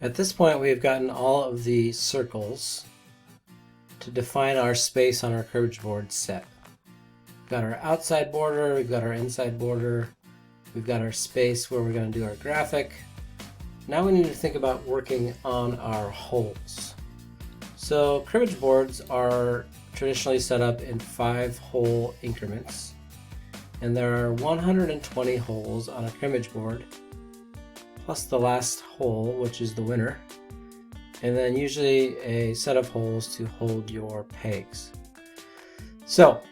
At this point, we've gotten all of the circles to define our space on our cribbage board set. We've got our outside border, we've got our inside border, we've got our space where we're going to do our graphic. Now we need to think about working on our holes. So cribbage boards are traditionally set up in 5-hole increments, and there are 120 holes on a cribbage board, plus the last hole, which is the winner, and then usually a set of holes to hold your pegs. So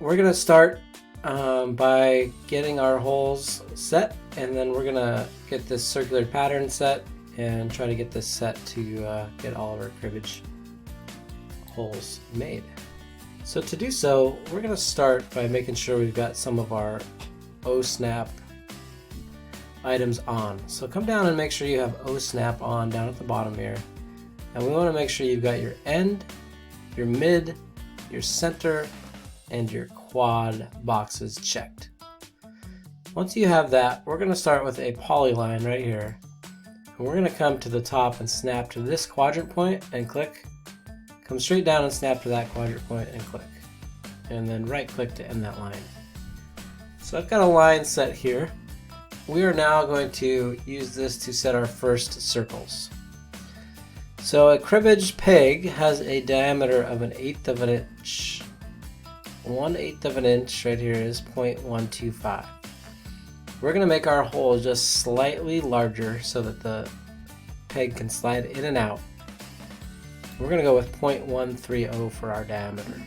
we're going to start by getting our holes set, and then we're going to get this circular pattern set and try to get this set to get all of our cribbage holes made. So to do so, we're going to start by making sure we've got some of our O-snap items on. So come down and make sure you have O-snap on down at the bottom here. And we want to make sure you've got your end, your mid, your center, and your quad boxes checked. Once you have that, we're going to start with a polyline right here. And we're going to come to the top and snap to this quadrant point and click. Come straight down and snap to that quadrant point and click. And then right click to end that line. So I've got a line set here. We are now going to use this to set our first circles. So a cribbage peg has a diameter of 1/8 of an inch. 1/8 of an inch right here is 0.125. We're going to make our hole just slightly larger so that the peg can slide in and out. We're going to go with 0.130 for our diameter.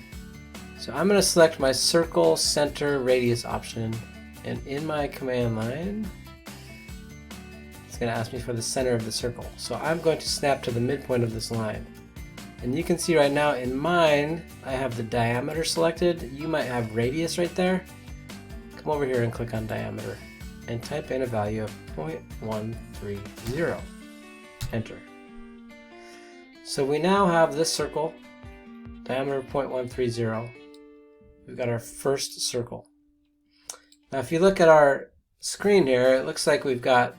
So I'm going to select my circle center radius option, and in my command line it's going to ask me for the center of the circle. So I'm going to snap to the midpoint of this line. And you can see right now in mine, I have the diameter selected. You might have radius right there. Come over here and click on diameter and type in a value of 0.130. Enter. So we now have this circle, diameter of 0.130. We've got our first circle. Now if you look at our screen here, it looks like we've got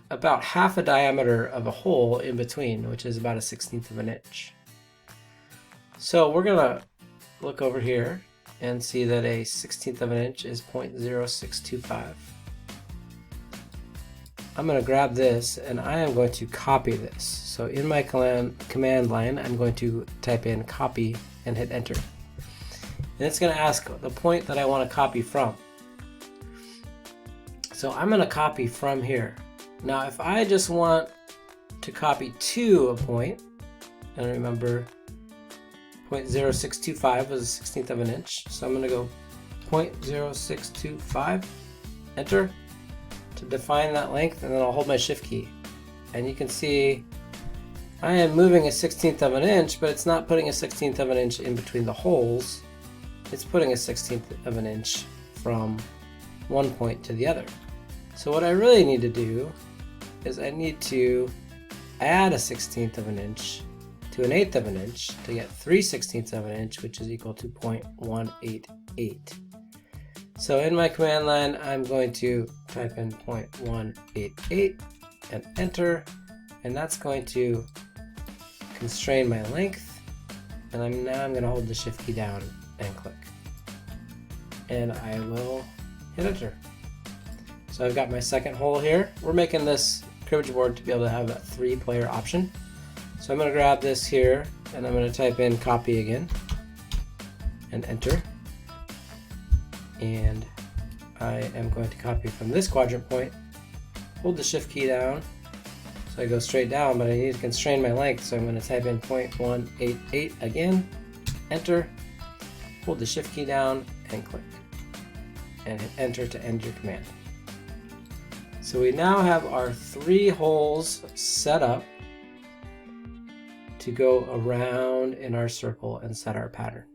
about half a diameter of a hole in between, which is about 1/16 of an inch. So we're going to look over here and see that 1/16 of an inch is 0.0625. I'm going to grab this and I am going to copy this. So in my command line, I'm going to type in copy and hit enter. And it's going to ask the point that I want to copy from. So I'm going to copy from here. Now if I just want to copy to a point, and remember 0.0625 was 1/16 of an inch, so I'm going to go 0.0625, enter to define that length, and then I'll hold my shift key. And you can see I am moving 1/16 of an inch, but it's not putting 1/16 of an inch in between the holes. It's putting 1/16 of an inch from one point to the other. So what I really need to do is I need to add 1/16 of an inch to 1/8 of an inch to get 3/16 of an inch, which is equal to 0.188. So in my command line, I'm going to type in 0.188 and enter, and that's going to constrain my length. And now I'm going to hold the shift key down and click. And I will hit enter. So I've got my second hole here. We're making this cribbage board to be able to have a 3-player option. So I'm going to grab this here and I'm going to type in copy again and enter. And I am going to copy from this quadrant point, hold the shift key down so I go straight down, but I need to constrain my length, so I'm going to type in 0.188 again, enter, hold the shift key down and click, and hit enter to end your command. So we now have our 3 holes set up to go around in our circle and set our pattern.